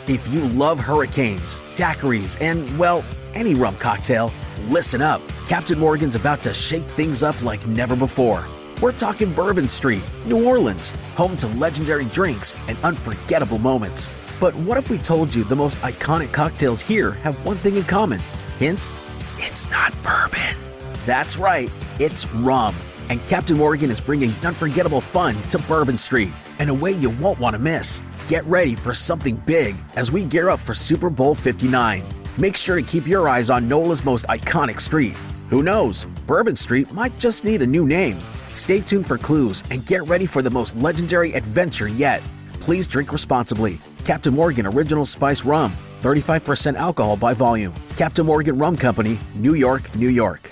If you love hurricanes, daiquiris, and, well, any rum cocktail, listen up. Captain Morgan's about to shake things up like never before. We're talking Bourbon Street, New Orleans, home to legendary drinks and unforgettable moments. But what if we told you the most iconic cocktails here have one thing in common? Hint, it's not bourbon. That's right, it's rum. And Captain Morgan is bringing unforgettable fun to Bourbon Street in a way you won't want to miss. Get ready for something big as we gear up for Super Bowl 59. Make sure to keep your eyes on NOLA's most iconic street. Who knows, Bourbon Street might just need a new name. Stay tuned for clues and get ready for the most legendary adventure yet. Please drink responsibly. Captain Morgan Original Spice Rum, 35% alcohol by volume. Captain Morgan Rum Company, New York, New York.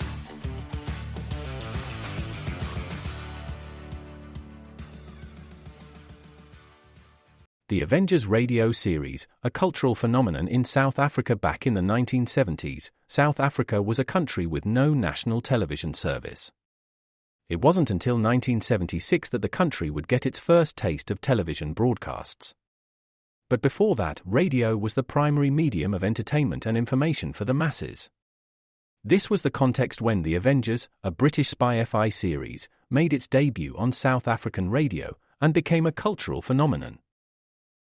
The Avengers radio series, a cultural phenomenon in South Africa back in the 1970s. South Africa was a country with no national television service. It wasn't until 1976 that the country would get its first taste of television broadcasts. But before that, radio was the primary medium of entertainment and information for the masses. This was the context when The Avengers, a British spy FI series, made its debut on South African radio and became a cultural phenomenon.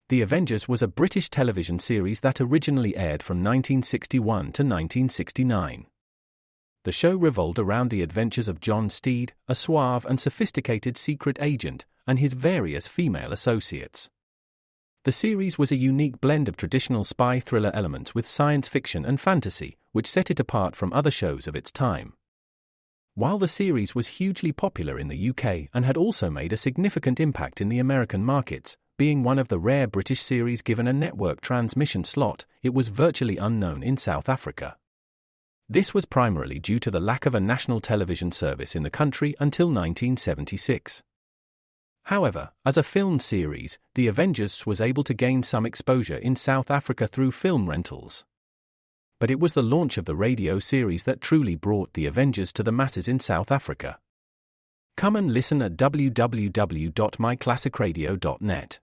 The Avengers was a British television series that originally aired from 1961 to 1969. The show revolved around the adventures of John Steed, a suave and sophisticated secret agent, and his various female associates. The series was a unique blend of traditional spy thriller elements with science fiction and fantasy, which set it apart from other shows of its time. While the series was hugely popular in the UK and had also made a significant impact in the American markets, being one of the rare British series given a network transmission slot, it was virtually unknown in South Africa. This was primarily due to the lack of a national television service in the country until 1976. However, as a film series, The Avengers was able to gain some exposure in South Africa through film rentals. But it was the launch of the radio series that truly brought The Avengers to the masses in South Africa. Come and listen at www.myclassicradio.net.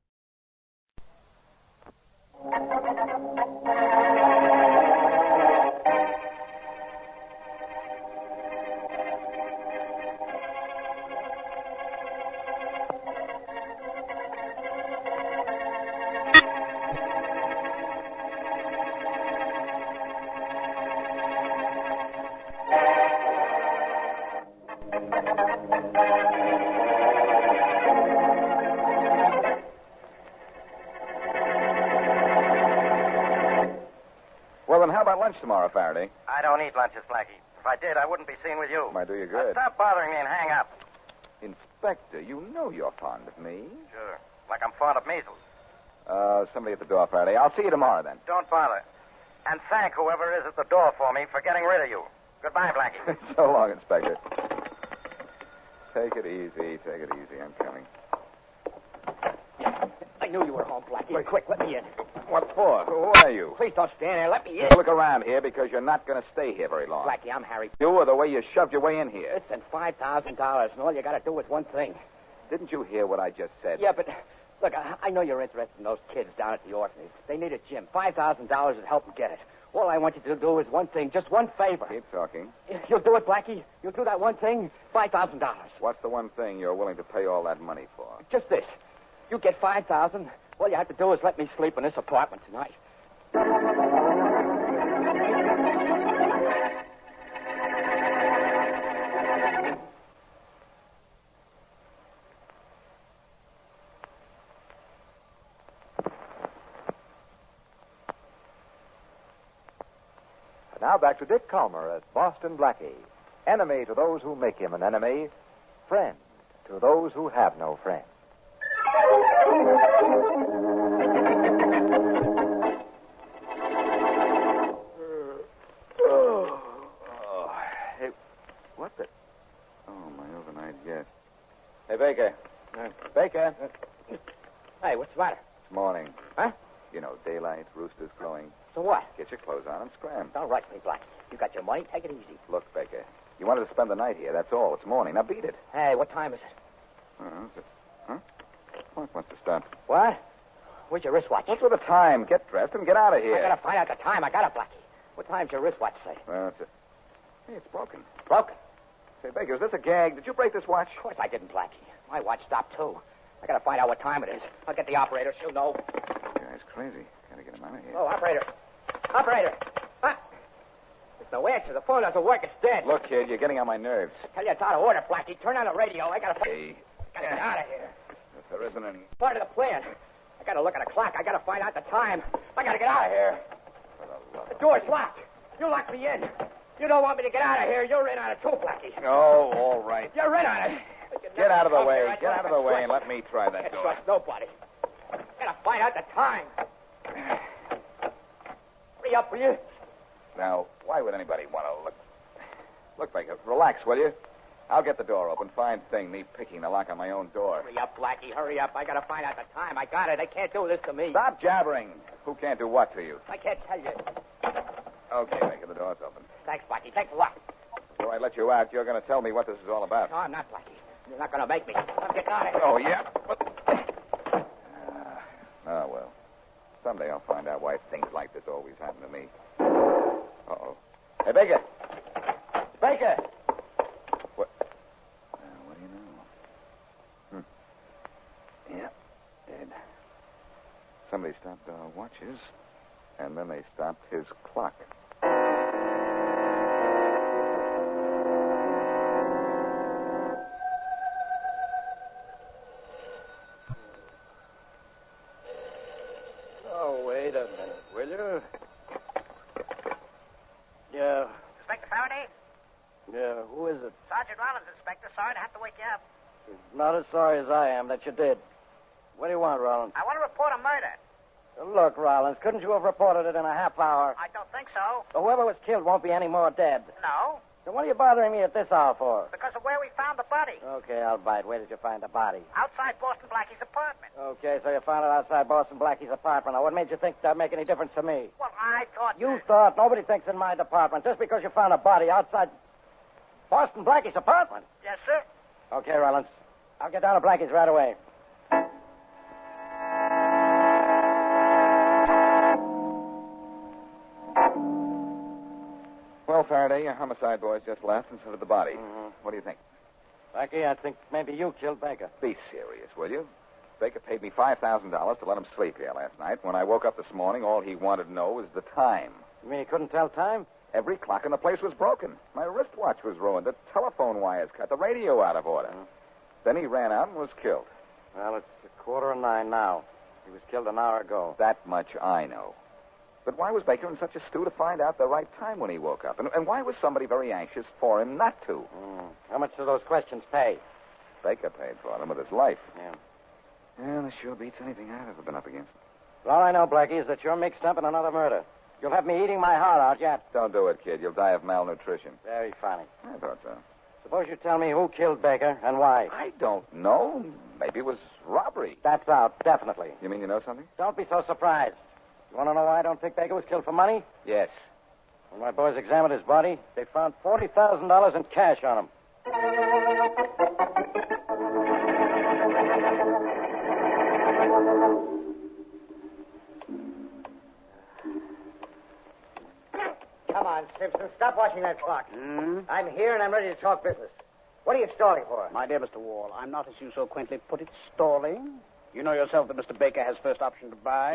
Tomorrow, Faraday. I don't eat lunches, Blackie. If I did, I wouldn't be seen with you. Might do you good. Stop bothering me and hang up. Inspector, you know you're fond of me. Sure. Like I'm fond of measles. Somebody at the door, Faraday. I'll see you tomorrow, then. Don't bother. And thank whoever is at the door for me for getting rid of you. Goodbye, Blackie. So long, Inspector. Take it easy. Take it easy. I'm coming. I knew you were home, Blackie. Wait. Quick, let me in. What for? Who are you? Please don't stand there. Let me in. Look around here because you're not going to stay here very long. Blackie, I'm Harry. You or the way you shoved your way in here. Listen, $5,000, and all you got to do is one thing. Didn't you hear what I just said? Yeah, but look, I know you're interested in those kids down at the orphanage. They need a gym. $5,000 would help them get it. All I want you to do is one thing, just one favor. Keep talking. You'll do it, Blackie? You'll do that one thing? $5,000. What's the one thing you're willing to pay all that money for? Just this. You get $5,000. All you have to do is let me sleep in this apartment tonight. Now back to Dick Calmer as Boston Blackie. Enemy to those who make him an enemy. Friend to those who have no friend. Hey, what the? Oh, my overnight guest. Hey, Baker. Baker. Hey, what's the matter? It's morning. Huh? You know, daylight, roosters crowing. So what? Get your clothes on and scram. All right, me, Blackie. You got your money? Take it easy. Look, Baker, you wanted to spend the night here. That's all. It's morning. Now beat it. Hey, what time is it? Is it? Huh? Clock must have stopped. What? Where's your wristwatch? What's with the time? Get dressed and get out of here. I gotta find out the time. I got it, Blackie. What time's your wristwatch say? Well, it's Hey, it's broken. Broken? Say, Baker, is this a gag? Did you break this watch? Of course I didn't, Blackie. My watch stopped, too. I gotta find out what time it is. I'll get the operator. She'll know. This guy's crazy. Gotta get him out of here. Oh, operator. Operator. Huh? There's no answer. The phone doesn't work. It's dead. Look, kid, you're getting on my nerves. Tell you it's out of order, Blackie. Turn on the radio. I gotta Hey. get out of here. If there isn't an... Part of the plan. I gotta look at the clock. I gotta find out the time. I gotta get out of here. The door's locked. You locked me in. You don't want me to get out of here. You're in on it too, Blackie. Oh, all right. You're in on it. Get out of the way. Get out of the way and let me try that Can't door. trust nobody. Gotta find out the time. Hurry up, will you? Now, why would anybody want to look... Look, Baker, relax, will you? I'll get the door open. Fine thing, me picking the lock on my own door. Hurry up, Blackie. Hurry up. I gotta find out the time. I got it. They can't do this to me. Stop jabbering. Who can't do what to you? I can't tell you. Okay, Baker, the door's open. Thanks, Blackie. Thanks a lot. Before I let you out, you're going to tell me what this is all about. No, I'm not, Blackie. You're not gonna make me. I'm getting out of here. Oh, yeah? Oh, well. Someday I'll find out why things like this always happen to me. Uh-oh. Hey, Baker! Baker! What? What do you know? Yeah, dead. Somebody stopped our watches, and then they stopped his clock. Oh, wait a minute, will you? Yeah, Inspector Faraday? yeah, who is it? Sergeant Rollins, Inspector. Sorry to have to wake you up. Not as sorry as I am that you did. What do you want, Rollins? I want to report a murder. Look, Rollins, couldn't you have reported it in a half hour? I don't think so. Whoever was killed won't be any more dead. No, Then what are you bothering me at this hour for? because of where we found the body. Okay, I'll bite. Where did you find the body? Outside Boston Blackie's apartment. Okay, so you found it outside Boston Blackie's apartment. Now, what made you think that'd make any difference to me? Well, I thought... You thought nobody thinks in my department just because you found a body outside Boston Blackie's apartment. Yes, sir. Okay, Rollins. I'll get down to Blackie's right away. Well, Faraday, your homicide boys just left and so did the body. Mm-hmm. What do you think? Blackie, I think maybe you killed Baker. Be serious, will you? Baker paid me $5,000 to let him sleep here last night. When I woke up this morning, all he wanted to know was the time. You mean he couldn't tell time? Every clock in the place was broken. My wristwatch was ruined. The telephone wires cut. The radio out of order. Then he ran out and was killed. Well, it's 9:15 now. He was killed an hour ago. That much I know. But why was Baker in such a stew to find out the right time when he woke up? And why was somebody very anxious for him not to? How much do those questions pay? Baker paid for them with his life. Yeah. Yeah, this sure beats anything I've ever been up against. All I know, Blackie, is that you're mixed up in another murder. You'll have me eating my heart out yet. Don't do it, kid. You'll die of malnutrition. Very funny. I thought so. Suppose you tell me who killed Baker and why. I don't know. Maybe it was robbery. That's out, definitely. You mean you know something? Don't be so surprised. You want to know why I don't think Baker was killed for money? Yes. When my boys examined his body, they found $40,000 in cash on him. Come on, Simpson. Stop watching that clock. I'm here and I'm ready to talk business. What are you stalling for? My dear Mr. Wall, I'm not, as you so quaintly put it, stalling. You know yourself that Mr. Baker has first option to buy.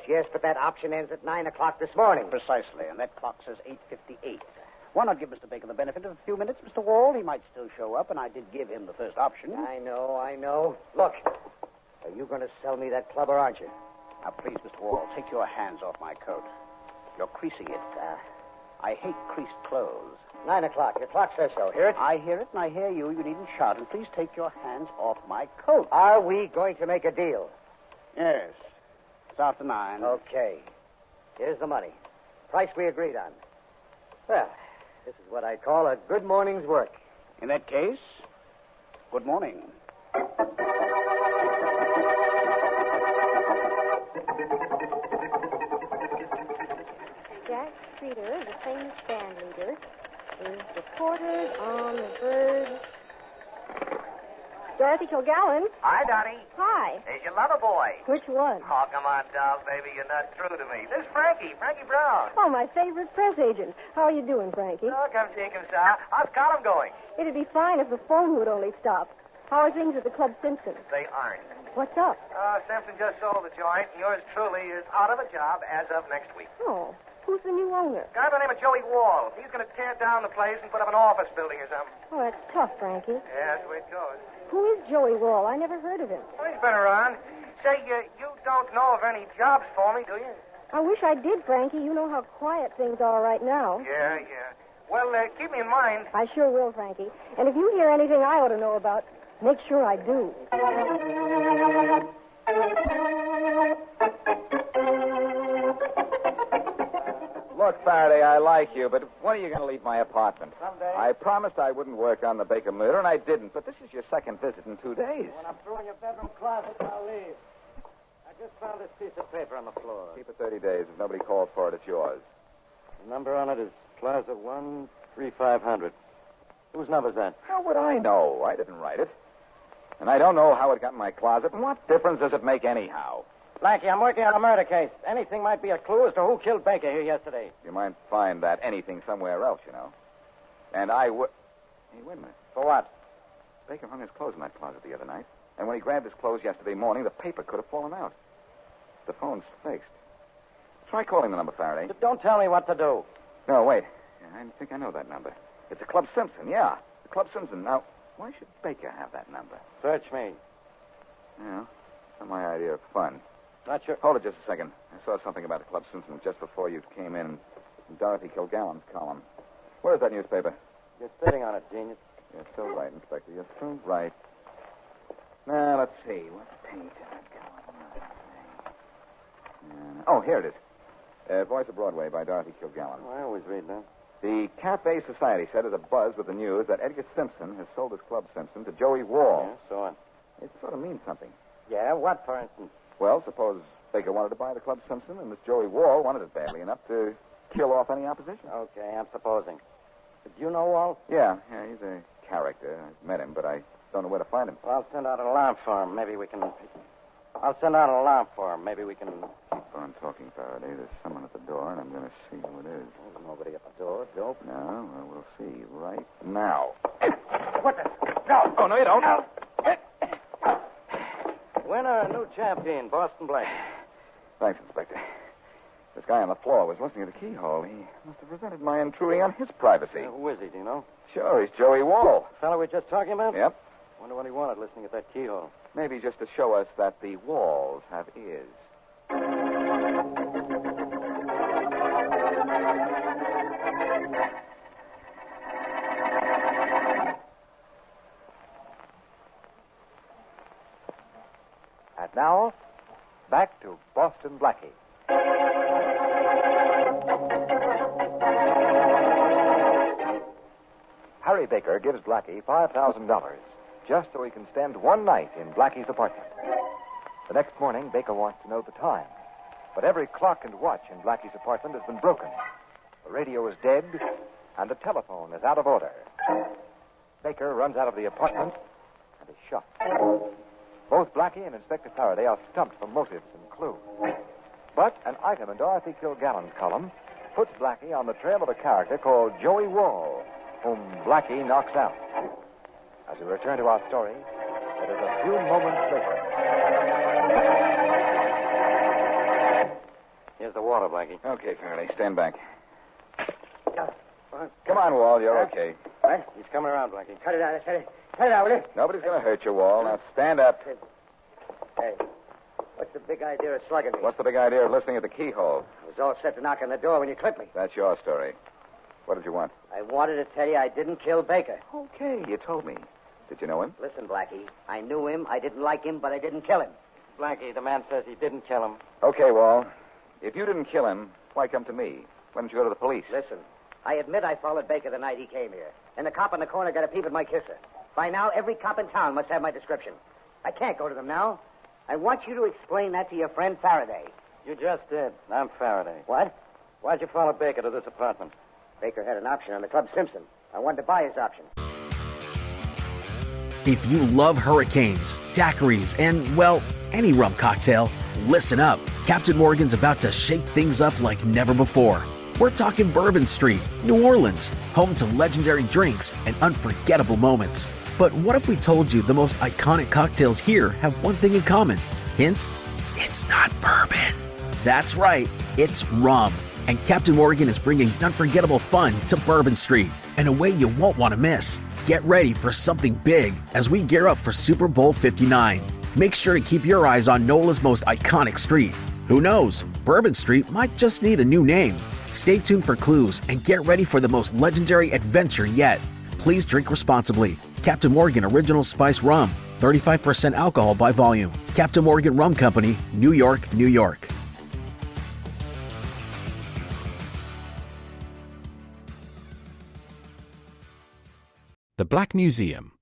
Yes, but that option ends at 9 o'clock this morning. Precisely, and that clock says 8:58. Why not give Mr. Baker the benefit of a few minutes, Mr. Wall? He might still show up, and I did give him the first option. I know. Look, are you going to sell me that club or aren't you? Now, please, Mr. Wall, take your hands off my coat. You're creasing it. I hate creased clothes. 9 o'clock. Your clock says so. Hear it? I hear it, and I hear you. You needn't shout. And please take your hands off my coat. Are we going to make a deal? Yes. It's after 9. Okay. Here's the money. Price we agreed on. Well, this is what I call a good morning's work. In that case, good morning. Jack Streeter, the famous band leader, is reported on the verge. Dorothy Kilgallen. Hi, Donnie. Hi. There's your lover boy. Which one? Oh, come on, doll, baby. You're not true to me. This is Frankie Brown. Oh, my favorite press agent. How are you doing, Frankie? Oh, come see, come saw. How's column going? It'd be fine if the phone would only stop. How are things at the Club Simpson? They aren't. What's up? Simpson just sold the joint, and yours truly is out of a job as of next week. Oh, who's the new owner? Guy by the name of Joey Wall. He's going to tear down the place and put up an office building or something. Oh, that's tough, Frankie. Yeah, that's the way it goes. Who is Joey Wall? I never heard of him. Well, he's been around. Say, you don't know of any jobs for me, do you? I wish I did, Frankie. You know how quiet things are right now. Yeah. Well, keep me in mind. I sure will, Frankie. And if you hear anything I ought to know about, make sure I do. Look, Faraday, I like you, but when are you going to leave my apartment? Someday. I promised I wouldn't work on the Baker murder, and I didn't. But this is your second visit in 2 days. When I'm through in your bedroom closet, I'll leave. I just found this piece of paper on the floor. Keep it 30 days. If nobody calls for it, it's yours. The number on it is Plaza 13500. Whose number's that? How would I know? I didn't write it. And I don't know how it got in my closet. And what difference does it make anyhow? Blackie, I'm working on a murder case. Anything might be a clue as to who killed Baker here yesterday. You might find that anything somewhere else, you know. And I would... Hey, wait a minute. For what? Baker hung his clothes in that closet the other night. And when he grabbed his clothes yesterday morning, the paper could have fallen out. The phone's fixed. Try calling the number, Faraday. Don't tell me what to do. No, wait. I think I know that number. It's the Club Simpson, yeah. The Club Simpson. Now, why should Baker have that number? Search me. Yeah, that's my idea of fun. Not sure. Hold it just a second. I saw something about the Club Simpson just before you came in Dorothy Kilgallen's column. Where's that newspaper? You're sitting on it, genius. You're still right, Inspector. You're still right. Now, let's see. What page is that column? Oh, here it is. Voice of Broadway by Dorothy Kilgallen. Oh, I always read that. The Cafe Society said is abuzz with the news that Edgar Simpson has sold his Club Simpson to Joey Wall. Yeah, so on. It sort of means something. Yeah, what, for instance? Well, suppose Baker wanted to buy the Club Simpson, and this Joey Wall wanted it badly enough to kill off any opposition. Okay, I'm supposing. Did you know Wall? Yeah, he's a character. I've met him, but I don't know where to find him. Well, I'll send out an alarm for him. Maybe we can... I'll send out an alarm for him. Maybe we can... Keep on talking, Faraday. There's someone at the door, and I'm going to see who it is. There's nobody at the door. Dope. No, well, we'll see right now. What the... No! Oh, no, you don't. No. Winner, new champion, Boston Blackie. Thanks, Inspector. This guy on the floor was listening to the keyhole. He must have resented my intruding on his privacy. Who is he, do you know? Sure, he's Joey Wall. The fellow we were just talking about? Yep. Wonder what he wanted listening at that keyhole. Maybe just to show us that the walls have ears. And now, back to Boston Blackie. Harry Baker gives Blackie $5,000 just so he can spend one night in Blackie's apartment. The next morning, Baker wants to know the time. But every clock and watch in Blackie's apartment has been broken. The radio is dead, and the telephone is out of order. Baker runs out of the apartment and is shot. Both Blackie and Inspector Faraday are stumped for motives and clues. But an item in Dorothy Kilgallen's column puts Blackie on the trail of a character called Joey Wall, whom Blackie knocks out. As we return to our story, it is a few moments later. Here's the water, Blackie. Okay, Faraday, stand back. Come on, Wall, you're okay. What? He's coming around, Blackie. Cut it out, Cut it out, will you? Nobody's going to hurt you, Wall. Now stand up. Hey, what's the big idea of slugging me? What's the big idea of listening at the keyhole? I was all set to knock on the door when you clipped me. That's your story. What did you want? I wanted to tell you I didn't kill Baker. Okay, you told me. Did you know him? Listen, Blackie, I knew him, I didn't like him, but I didn't kill him. Blackie, the man says he didn't kill him. Okay, Wall. If you didn't kill him, why come to me? Why didn't you go to the police? Listen, I admit I followed Baker the night he came here. And the cop on the corner got a peep at my kisser. By now, every cop in town must have my description. I can't go to them now. I want you to explain that to your friend Faraday. You just did. I'm Faraday. What? Why'd you follow Baker to this apartment? Baker had an option on the Club Simpson. I wanted to buy his option. If you love hurricanes, daiquiris, and, well, any rum cocktail, listen up. Captain Morgan's about to shake things up like never before. We're talking Bourbon Street, New Orleans, home to legendary drinks and unforgettable moments. But what if we told you the most iconic cocktails here have one thing in common? Hint, it's not bourbon. That's right, it's rum. And Captain Morgan is bringing unforgettable fun to Bourbon Street in a way you won't want to miss. Get ready for something big as we gear up for Super Bowl 59. Make sure to keep your eyes on NOLA's most iconic street. Who knows, Bourbon Street might just need a new name. Stay tuned for clues and get ready for the most legendary adventure yet. Please drink responsibly. Captain Morgan Original Spice Rum, 35% alcohol by volume. Captain Morgan Rum Company, New York, New York. The Black Museum.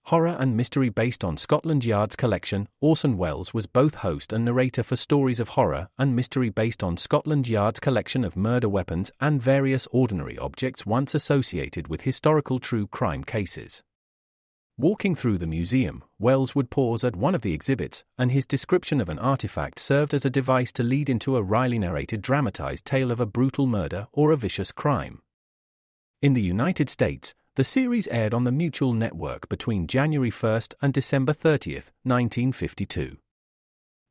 Horror and mystery based on Scotland Yard's collection, Orson Welles was both host and narrator for stories of horror and mystery based on Scotland Yard's collection of murder weapons and various ordinary objects once associated with historical true crime cases. Walking through the museum, Welles would pause at one of the exhibits, and his description of an artifact served as a device to lead into a wryly narrated dramatized tale of a brutal murder or a vicious crime. In the United States, the series aired on the Mutual Network between January 1st and December 30th, 1952.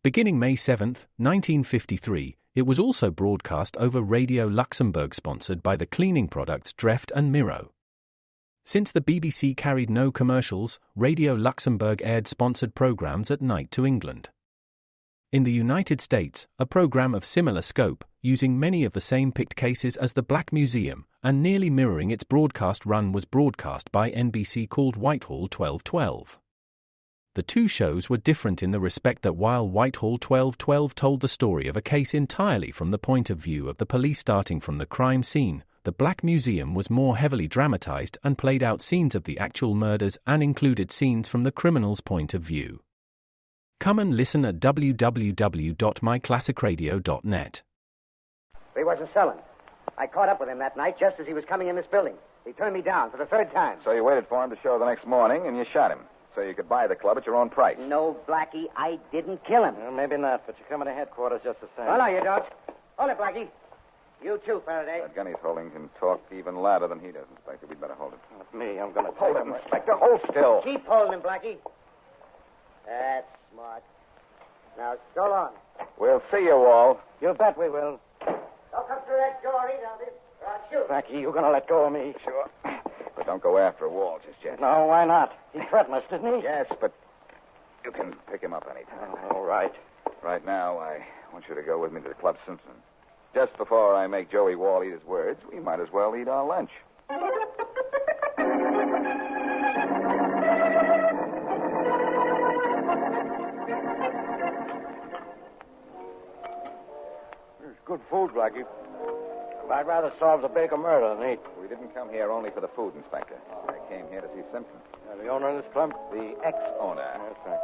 Beginning May 7th, 1953, it was also broadcast over Radio Luxembourg sponsored by the cleaning products Dreft and Miro. Since the BBC carried no commercials, Radio Luxembourg aired sponsored programs at night to England. In the United States, a program of similar scope, using many of the same picked cases as the Black Museum, and nearly mirroring its broadcast run was broadcast by NBC called Whitehall 1212. The two shows were different in the respect that while Whitehall 1212 told the story of a case entirely from the point of view of the police starting from the crime scene, the Black Museum was more heavily dramatized and played out scenes of the actual murders and included scenes from the criminal's point of view. Come and listen at www.myclassicradio.net. He wasn't selling. I caught up with him that night just as he was coming in this building. He turned me down for the third time. So you waited for him to show the next morning, and you shot him, so you could buy the club at your own price. No, Blackie, I didn't kill him. Well, maybe not, but you're coming to headquarters just the same. Oh, no, you don't. Hold it, Blackie. You too, Faraday. That gun he's holding can talk even louder than he does, Inspector. We'd better hold it. Not me. I'm going to Hold him, Inspector. Hold still. Keep holding him, Blackie. That's smart. Now, so long. We'll see you all. You bet we will. Don't come through that door either, or I'll shoot. Blackie, you're going to let go of me. Sure. But don't go after a wall just yet. No, why not? He threatened us, didn't he? Yes, but you can pick him up anytime. Oh, all right. Right now, I want you to go with me to the Club Simpson. Just before I make Joey Wall eat his words, we might as well eat our lunch. It's good food, Blackie. I'd rather solve the Baker murder than eat. We didn't come here only for the food, Inspector. I came here to see Simpson. The owner of this club? The ex-owner. That's right.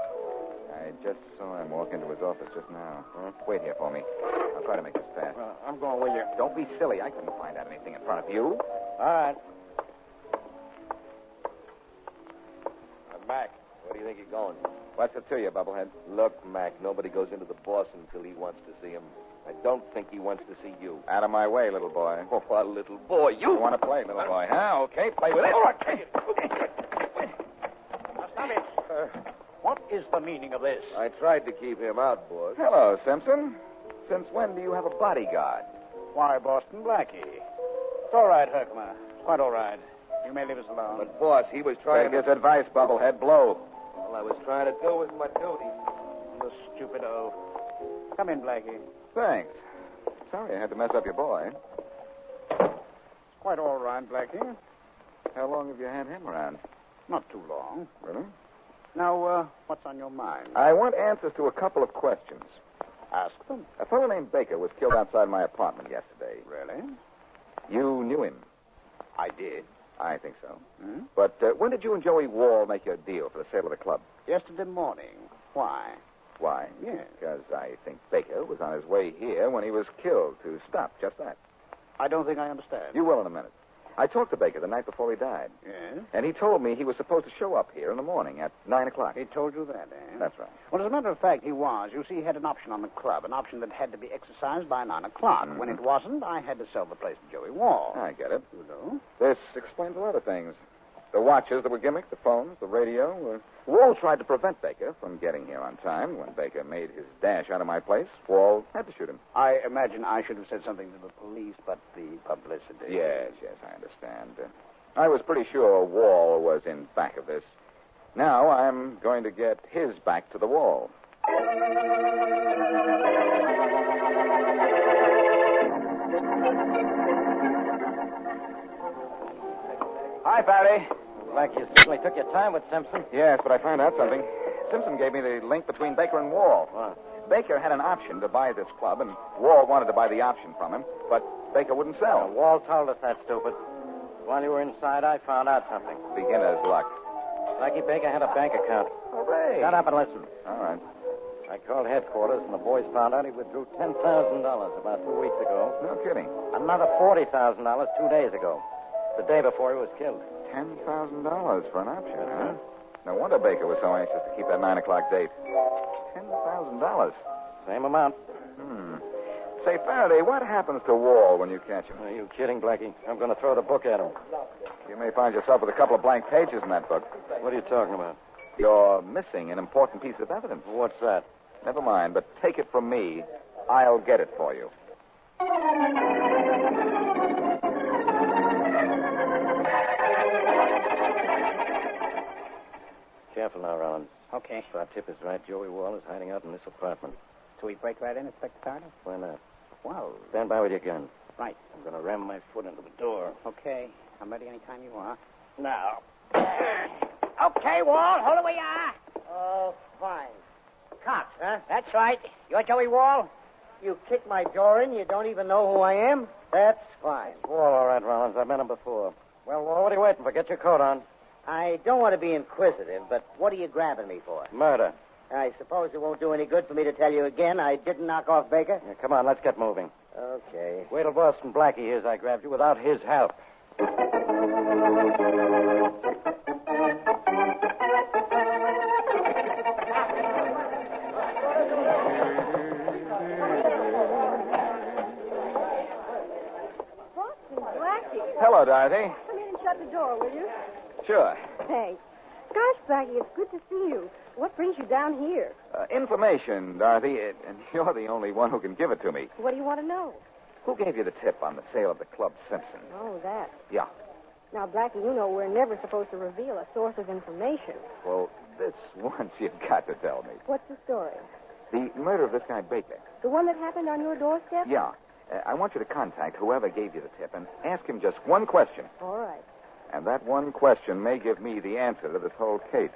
I just saw him walk into his office just now. Wait here for me. I'll try to make this fast. Well, I'm going with you. Don't be silly. I couldn't find out anything in front of you. All right. I'm back. Where do you think you're going? What's it to you, Bubblehead? Look, Mac, nobody goes into the boss until he wants to see him. I don't think he wants to see you. Out of my way, little boy. Oh, what little boy. You want to play, little boy, huh? Okay, play with it. All right, take it. Stop it. What is the meaning of this? I tried to keep him out, boss. Hello, Simpson. Since when do you have a bodyguard? Why, Boston Blackie. It's all right, Herkimer. It's quite all right. You may leave us alone. But, boss, he was trying Take his advice, Bubblehead. Blow. All I was trying to do was my duty. The stupido. Come in, Blackie. Thanks. Sorry I had to mess up your boy. It's quite all right, Blackie. How long have you had him around? Not too long. Really? Now, what's on your mind? I want answers to a couple of questions. Ask them. A fellow named Baker was killed outside my apartment yesterday. Really? You knew him. I did. I think so. Hmm? But when did you and Joey Wall make your deal for the sale of the club? Yesterday morning. Why? Why? Yes. Because I think Baker was on his way here when he was killed to stop just that. I don't think I understand. You will in a minute. I talked to Baker the night before he died. Yes? And he told me he was supposed to show up here in the morning at 9 o'clock. He told you that, eh? That's right. Well, as a matter of fact, he was. You see, he had an option on the club, an option that had to be exercised by 9 o'clock. Mm-hmm. When it wasn't, I had to sell the place to Joey Wall. I get it. You know? This explains a lot of things. The watches that were gimmicked, the phones, the radio. Wall tried to prevent Baker from getting here on time. When Baker made his dash out of my place, Wall had to shoot him. I imagine I should have said something to the police, but the publicity. Yes, I understand. I was pretty sure Wall was in back of this. Now I'm going to get his back to the wall. Hi, Faraday. Like you certainly took your time with Simpson. Yes, but I found out something. Simpson gave me the link between Baker and Wall. What? Baker had an option to buy this club, and Wall wanted to buy the option from him, but Baker wouldn't sell. Wall told us that, stupid. While you were inside, I found out something. Beginner's luck. Blackie Baker had a bank account. Hooray. Shut up and listen. All right. I called headquarters, and the boys found out he withdrew $10,000 about 2 weeks ago. No kidding. Another $40,000 2 days ago. The day before he was killed. $10,000 for an option, huh? No wonder Baker was so anxious to keep that 9 o'clock date. $10,000. Same amount. Say, Faraday, what happens to Wall when you catch him? Are you kidding, Blackie? I'm going to throw the book at him. You may find yourself with a couple of blank pages in that book. What are you talking about? You're missing an important piece of evidence. What's that? Never mind, but take it from me. I'll get it for you. Careful now, Rollins. Okay. If our tip is right, Joey Wall is hiding out in this apartment. So we break right in, Inspector Faraday? Why not? Well, Stand by with your gun. right. I'm going to ram my foot into the door. Okay. I'm ready anytime you are. Now. Okay, Wall, hold it where you are. Oh, fine. Cops, huh? That's right. You're Joey Wall? You kicked my door in. You don't even know who I am? That's fine. Wall, all right, Rollins. I've met him before. Well, Wall, what are you waiting for? Get your coat on. I don't want to be inquisitive, but what are you grabbing me for? Murder. I suppose it won't do any good for me to tell you again I didn't knock off Baker? Yeah, come on, let's get moving. Okay. Wait till Boston Blackie hears I grabbed you without his help. Blackie, Hello, Dorothy. come in and shut the door, will you? Sure. Thanks. Gosh, Blackie, it's good to see you. What brings you down here? Information, Dorothy, and you're the only one who can give it to me. What do you want to know? Who gave you the tip on the sale of the Club Simpson? Oh, that. Yeah. Now, Blackie, you know we're never supposed to reveal a source of information. Well, this once you've got to tell me. What's the story? The murder of this guy Baker. The one that happened on your doorstep? Yeah. I want you to contact whoever gave you the tip and ask him just one question. All right. And that one question may give me the answer to this whole case.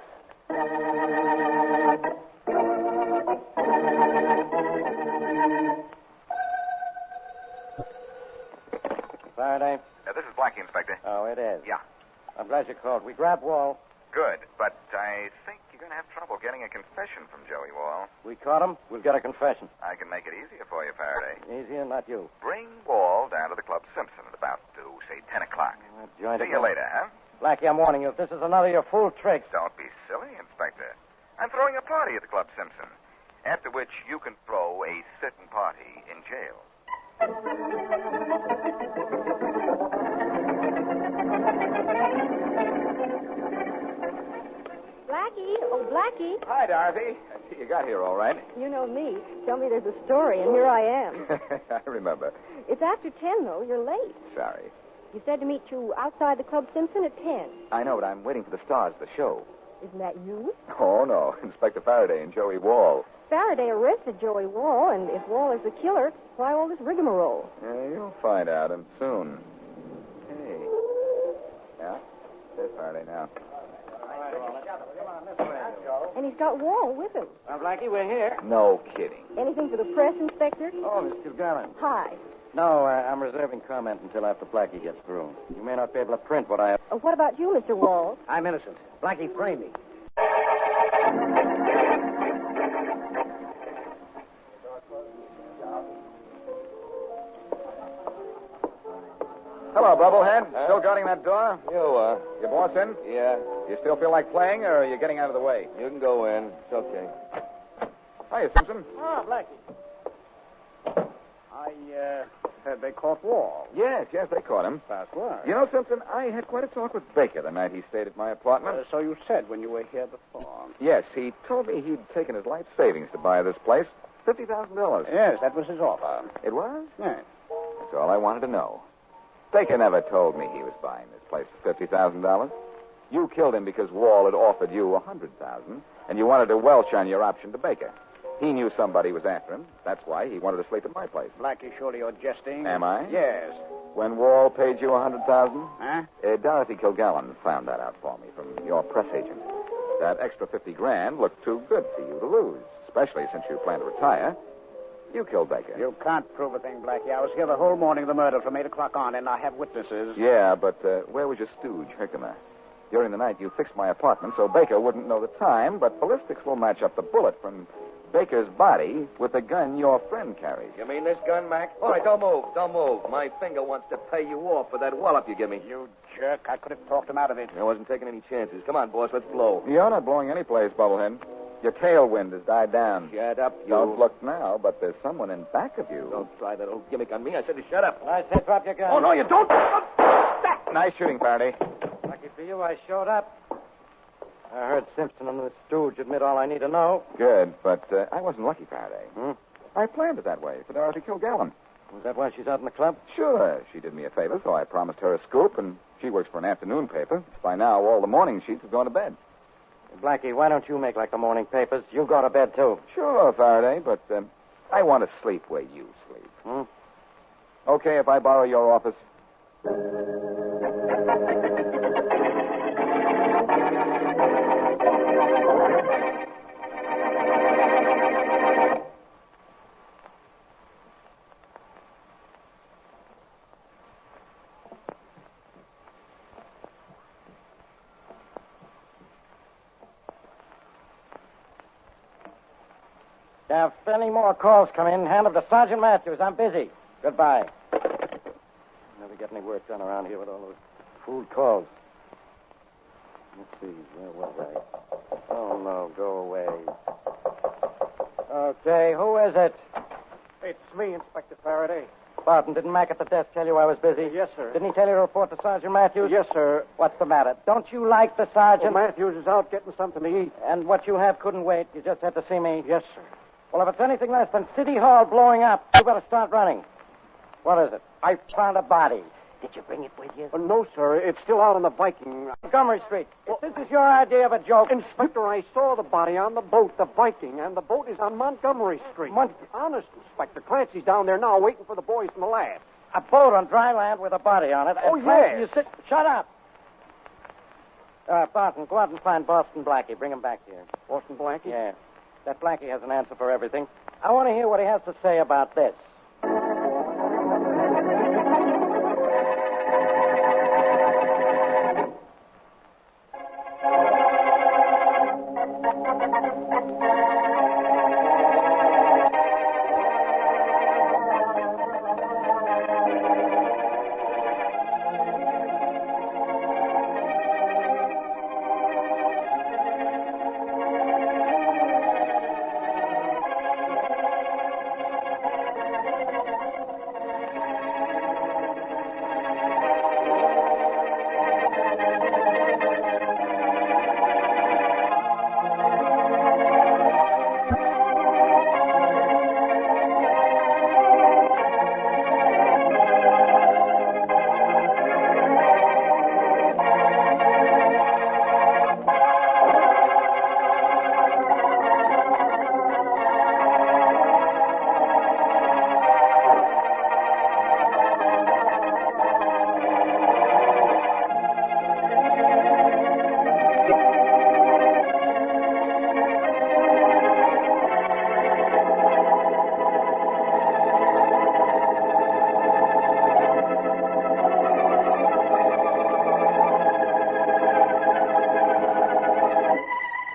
Faraday? This is Blackie, Inspector. Oh, it is. Yeah. I'm glad you called. We grabbed Wall. Good, but I think you're going to have trouble getting a confession from Joey Wall. We caught him. We'll get a confession. I can make it easier for you, Faraday. Easier, not you. Bring Wall down to the Club Simpson at about, say, 10 o'clock. See you later, huh? Blackie, I'm warning you. If this is another of your fool tricks. Don't be silly, Inspector. I'm throwing a party at the Club Simpson, after which you can throw a sitting party in jail. Blackie, oh, Blackie. Hi, Dorothy. I see you got here all right. You know me. Tell me there's a story, and here I am. I remember. It's after 10, though. You're late. Sorry. You said to meet you outside the Club Simpson at 10. I know, but I'm waiting for the stars of the show. Isn't that you? Oh, no. Inspector Faraday and Joey Wall. Faraday arrested Joey Wall, and if Wall is the killer, why all this rigmarole? You'll find out, and soon. Hey. Yeah? There's Faraday now. And he's got Wall with him. Well, Blackie, we're here. No kidding. Anything for the press, Inspector? Oh, Miss Kilgallen. Hi. No, I'm reserving comment until after Blackie gets through. You may not be able to print what I have. What about you, Mr. Wall? I'm innocent. Blackie framed me. Hello, Bubblehead. Still guarding that door? You, Your boss in? Yeah. You still feel like playing, or are you getting out of the way? You can go in. It's okay. Hiya, Simpson. Ah, Blackie. I heard they caught Wall. Yes, they caught him. Fast word. You know, Simpson, I had quite a talk with Baker the night he stayed at my apartment. So you said when you were here before. Yes, he told me he'd taken his life savings to buy this place. $50,000. Yes, that was his offer. It was? Yes. That's all I wanted to know. Baker never told me he was buying this place for $50,000. You killed him because Wall had offered you $100,000, and you wanted to welch on your option to Baker. He knew somebody was after him. That's why he wanted to sleep at my place. Blackie, surely you're jesting. Am I? Yes. When Wall paid you $100,000? Huh? Dorothy Kilgallen found that out for me from your press agent. That extra $50,000 looked too good for you to lose, especially since you plan to retire. You killed Baker. You can't prove a thing, Blackie. I was here the whole morning of the murder from 8 o'clock on, and I have witnesses. Yeah, but where was your stooge, Herkimer? During the night, you fixed my apartment so Baker wouldn't know the time, but ballistics will match up the bullet from Baker's body with the gun your friend carries. You mean this gun, Mac? All right, don't move. Don't move. My finger wants to pay you off for that wallop you give me. You jerk. I could have talked him out of it. I wasn't taking any chances. Come on, boss. Let's blow. You're not blowing any place, Bubblehead. Your tailwind has died down. Shut up, you. Don't look now, but there's someone in back of you. Don't try that old gimmick on me. I said to shut up. I said drop your gun. Oh, no, you don't. Nice shooting, Faraday. Lucky for you, I showed up. I heard Simpson and the stooge admit all I need to know. Good, but I wasn't lucky, Faraday. Hmm? I planned it that way for Dorothy Kilgallen. Was that why she's out in the club? Sure. She did me a favor, so I promised her a scoop, and she works for an afternoon paper. By now, all the morning sheets have gone to bed. Blackie, why don't you make like the morning papers? You go to bed, too. Sure, Faraday, but I want to sleep where you sleep. Hmm? Okay, if I borrow your office. Now, if any more calls come in, hand them to Sergeant Matthews. I'm busy. Goodbye. Never get any work done around here with all those food calls. Let's see, where was I? Oh, no, go away. Okay, who is it? It's me, Inspector Faraday. Barton, didn't Mac at the desk tell you I was busy? Yes, sir. Didn't he tell you to report to Sergeant Matthews? Yes, sir. What's the matter? Don't you like the sergeant? Well, Matthews is out getting something to eat. And what you have couldn't wait. You just had to see me. Yes, sir. Well, if it's anything less than City Hall blowing up, you better start running. What is it? I found a body. Did you bring it with you? Oh, no, sir. It's still out on the Viking. Montgomery Street. If this is your idea of a joke... Inspector, I saw the body on the boat, the Viking, and the boat is on Montgomery Street. Honest, Inspector. Clancy's down there now waiting for the boys from the lab. A boat on dry land with a body on it. Oh, and Clancy, yes. you sit... Shut up. Barton, go out and find Boston Blackie. Bring him back here. Boston Blackie? Yeah. That Blackie has an answer for everything. I want to hear what he has to say about this.